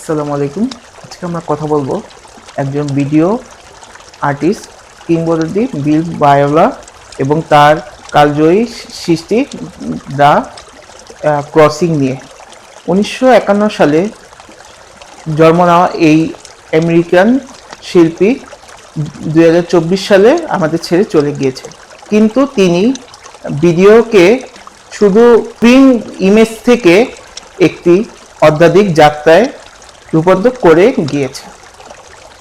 আসসালামু আলাইকুম। আজকে আমরা কথা বলবো একজন ভিডিও আর্টিস্ট কিংবদন্তি বিল ভায়োলা এবং তার কালজয়ী সৃষ্টি দ্য ক্রসিং নিয়ে। 1951 সালে জন্ম নেওয়া এই আমেরিকান শিল্পী 2024 সালে আমাদের ছেড়ে চলে গিয়েছে। কিন্তু তিনি ভিডিওকে শুধু প্রিন্ট ইমেজ থেকে একটি অত্যাধিক যাত্রায় রূপান্তর করে গিয়েছে।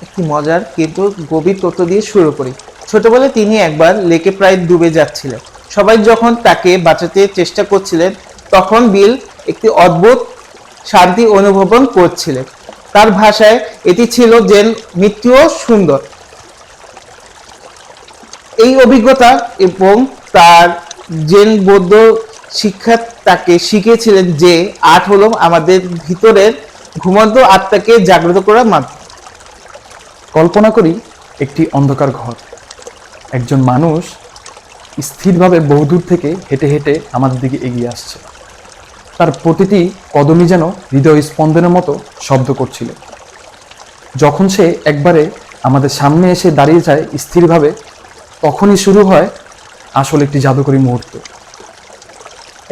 একটি মজার কিন্তু গভীর তথ্য দিয়ে শুরু করি। ছোটবেলায় তিনি একবার লেকে প্রায় ডুবে যাচ্ছিলেন। সবাই যখন তাকে বাঁচাতে চেষ্টা করছিলেন, তখন বিল একটি অদ্ভুত শান্তি অনুভব করছিলেন। তার ভাষায় এটি ছিল যেন মৃত্যুও সুন্দর। এই অভিজ্ঞতা এবং তার জেন বৌদ্ধ শিক্ষা তাকে শিখিয়েছিলেন যে আর্ট হলো আমাদের ভিতরের ঘুমন্ত আত্মাকে জাগ্রত করার মাধ্যম। কল্পনা করি একটি অন্ধকার ঘর, একজন মানুষ স্থিরভাবে বহুদূর থেকে হেঁটে হেঁটে আমাদের দিকে এগিয়ে আসছে। তার প্রতিটি কদমই যেন হৃদয় স্পন্দনের মতো শব্দ করছিল। যখন সে একবারে আমাদের সামনে এসে দাঁড়িয়ে যায় স্থিরভাবে, তখনই শুরু হয় আসলে একটি জাদুকরী মুহূর্ত।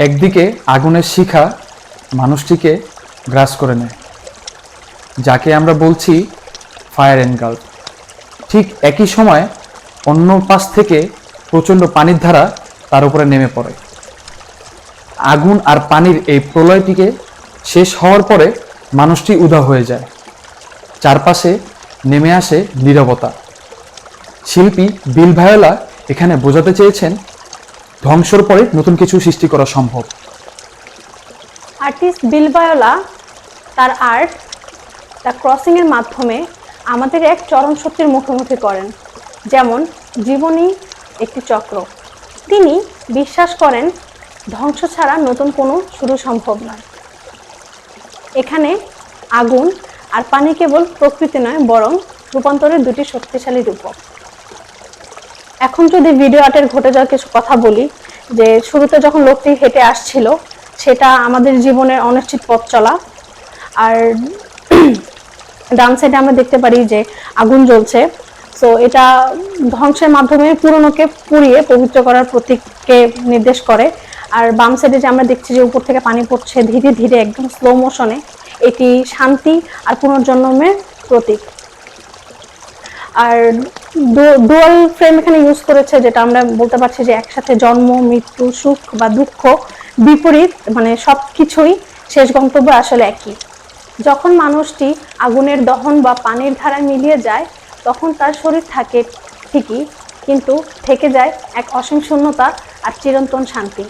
একদিকে আগুনের শিখা মানুষটিকে গ্রাস করে নেয়, যাকে আমরা বলছি ফায়ার এনগাল্ফ। ঠিক একই সময় অন্য পাশ থেকে প্রচণ্ড পানির ধারা তার উপরে নেমে পড়ে। আগুন আর পানির এই প্রলয়টিকে শেষ হওয়ার পরে মানুষটি উধাও হয়ে যায়। চারপাশে নেমে আসে নীরবতা। শিল্পী বিল ভায়োলা এখানে বোঝাতে চেয়েছেন ধ্বংসর পরে নতুন কিছু সৃষ্টি করা সম্ভব। আর্টিস্ট বিল ভায়োলা তার আর্ট দ্য ক্রসিং এর মাধ্যমে আমাদের এক চরম সত্যের মুখোমুখি করেন, যেমন জীবনই একটি চক্র। তিনি বিশ্বাস করেন ধ্বংস ছাড়া নতুন কোনো শুরু সম্ভব নয়। এখানে আগুন আর পানি কেবল প্রকৃতি নয়, বরং রূপান্তরের দুটি শক্তিশালী রূপক। এখন যদি ভিডিও আর্টের ঘটে যাওয়া কিছু কথা বলি, যে শুরুতে যখন লোকটি হেঁটে আসছিল, সেটা আমাদের জীবনের অনিশ্চিত পথ চলা। আর ডান সাইডে আমরা দেখতে পারি যে আগুন জ্বলছে। সো এটা ধ্বংসের মাধ্যমে পুরনোকে পুড়িয়ে পবিত্র করার প্রতীককে নির্দেশ করে। আর বাম সাইডে যে আমরা দেখছি যে উপর থেকে পানি পড়ছে ধীরে ধীরে, একদম স্লো মোশনে, এটি শান্তি আর পুনর্জন্মের প্রতীক। আর ডুয়াল ফ্রেম এখানে ইউজ করেছে, যেটা আমরা বলতে পারছি যে একসাথে জন্ম, মৃত্যু, সুখ বা দুঃখ, বিপরীত, মানে সবকিছুই শেষ গন্তব্য আসলে একই। যখন মানুষটি আগুনের দহন বা পানির ধারায় মিলিয়ে যায়, তখন তার শরীর থাকে ঠিকই, কিন্তু থেকে যায় এক অসীম শূন্যতা আর চিরন্তন শান্তি।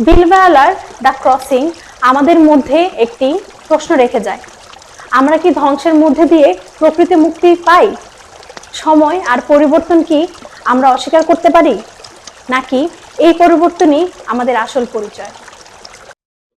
বিল ভায়োলার দ্য ক্রসিং আমাদের মধ্যে একটি প্রশ্ন রেখে যায়: আমরা কি ধ্বংসের মধ্যে দিয়ে প্রকৃতি মুক্তি পাই? সময় আর পরিবর্তন কি আমরা অস্বীকার করতে পারি, নাকি এই পরিবর্তনই আমাদের আসল পরিচয়?